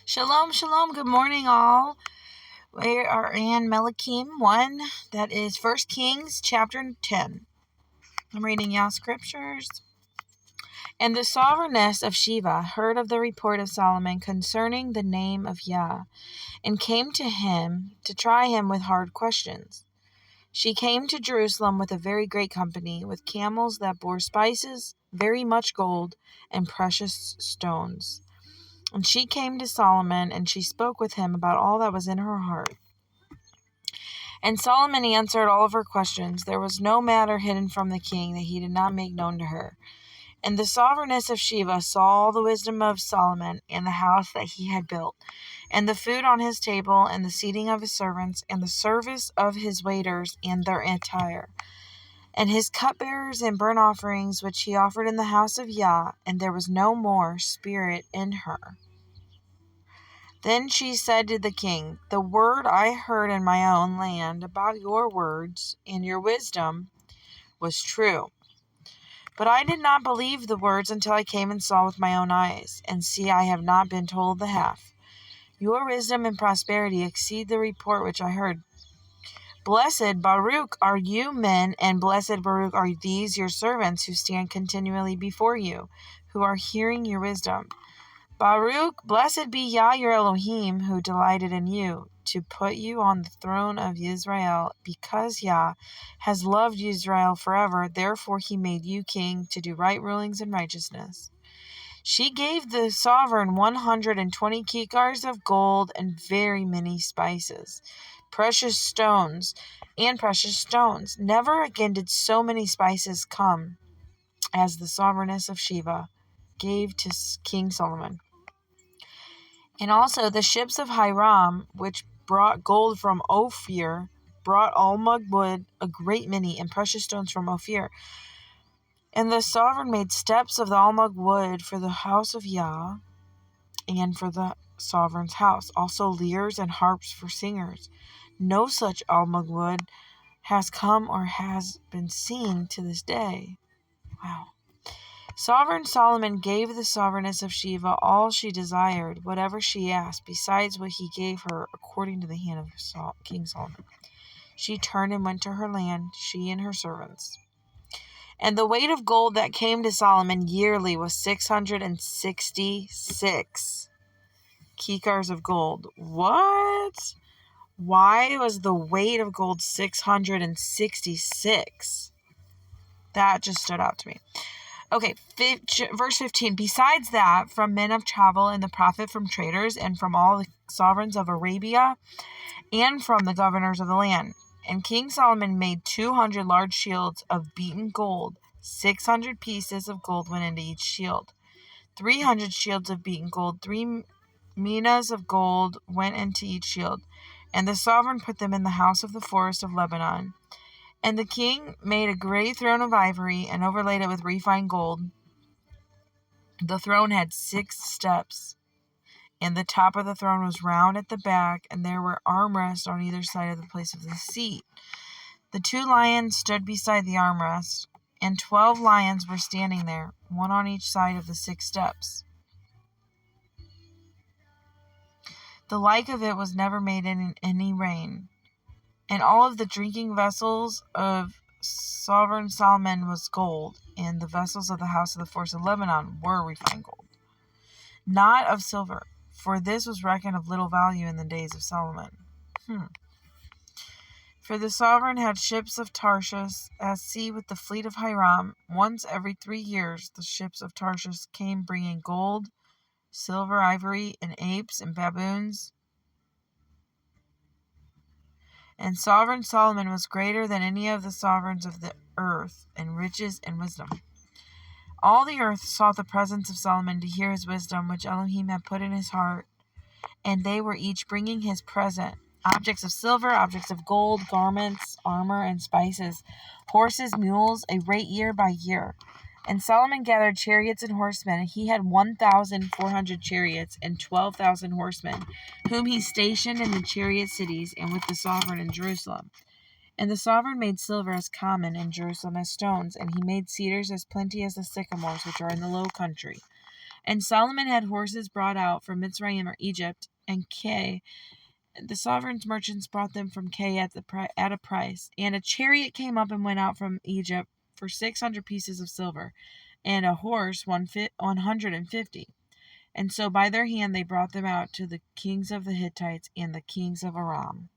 Shalom, shalom. Good morning, all. We are in Melachim 1. That is 1 Kings chapter 10. I'm reading Yah scriptures. And the sovereigness of Sheba heard of the report of Solomon concerning the name of Yah, and came to him to try him with hard questions. She came to Jerusalem with a very great company, with camels that bore spices, very much gold, and precious stones. And she came to Solomon, and she spoke with him about all that was in her heart. And Solomon answered all of her questions. There was no matter hidden from the king that he did not make known to her. And the sovereigness of Sheba saw all the wisdom of Solomon, and the house that he had built, and the food on his table, and the seating of his servants, and the service of his waiters, and their attire, and his cupbearers and burnt offerings which he offered in the house of Yah, and there was no more spirit in her. Then she said to the king, The word I heard in my own land about your words and your wisdom was true. But I did not believe the words until I came and saw with my own eyes. And see, I have not been told the half. Your wisdom and prosperity exceed the report which I heard. Blessed Baruch are you men, and blessed Baruch are these your servants who stand continually before you, who are hearing your wisdom. Baruch, blessed be Yah your Elohim, who delighted in you, to put you on the throne of Israel, because Yah has loved Israel forever. Therefore he made you king to do right rulings and righteousness. She gave the sovereign 120 kikars of gold and very many spices, precious stones. Never again did so many spices come as the sovereigness of Sheba gave to King Solomon. And also the ships of Hiram, which brought gold from Ophir, brought almug wood, a great many, and precious stones from Ophir. And the sovereign made steps of the almug wood for the house of Yah, and for the sovereign's house, also lyres and harps for singers. No such almug wood has come or has been seen to this day. Wow. Sovereign Solomon gave the sovereigness of Sheba all she desired, whatever she asked, besides what he gave her according to the hand of King Solomon. She turned and went to her land, she and her servants. And the weight of gold that came to Solomon yearly was 666 kikars of gold. What? Why was the weight of gold 666? That just stood out to me. Okay, verse 15. Besides that, from men of travel and the profit from traders, and from all the sovereigns of Arabia, and from the governors of the land. And King Solomon made 200 large shields of beaten gold. 600 pieces of gold went into each shield. 300 shields of beaten gold. 3 minas of gold went into each shield. And the sovereign put them in the house of the forest of Lebanon. And the king made a great throne of ivory and overlaid it with refined gold. The throne had 6 steps, and the top of the throne was round at the back, and there were armrests on either side of the place of the seat. The 2 lions stood beside the armrest, and 12 lions were standing there, one on each side of the 6 steps. The like of it was never made in any reign. And all of the drinking vessels of sovereign Solomon was gold, and the vessels of the house of the forest of Lebanon were refined gold, not of silver, for this was reckoned of little value in the days of Solomon. For the sovereign had ships of Tarshish at sea with the fleet of Hiram. Once every 3 years the ships of Tarshish came bringing gold, silver, ivory, and apes and baboons. And sovereign Solomon was greater than any of the sovereigns of the earth in riches and wisdom. All the earth sought the presence of Solomon to hear his wisdom, which Elohim had put in his heart. And they were each bringing his present, objects of silver, objects of gold, garments, armor, and spices, horses, mules, a rate year by year. And Solomon gathered chariots and horsemen, and he had 1,400 chariots and 12,000 horsemen, whom he stationed in the chariot cities and with the sovereign in Jerusalem. And the sovereign made silver as common in Jerusalem as stones, and he made cedars as plenty as the sycamores which are in the low country. And Solomon had horses brought out from Mitzrayim or Egypt, and Kei. The sovereign merchants brought them from Kei at a price. And a chariot came up and went out from Egypt for 600 pieces of silver, and a horse 150. And so by their hand they brought them out to the kings of the Hittites and the kings of Aram.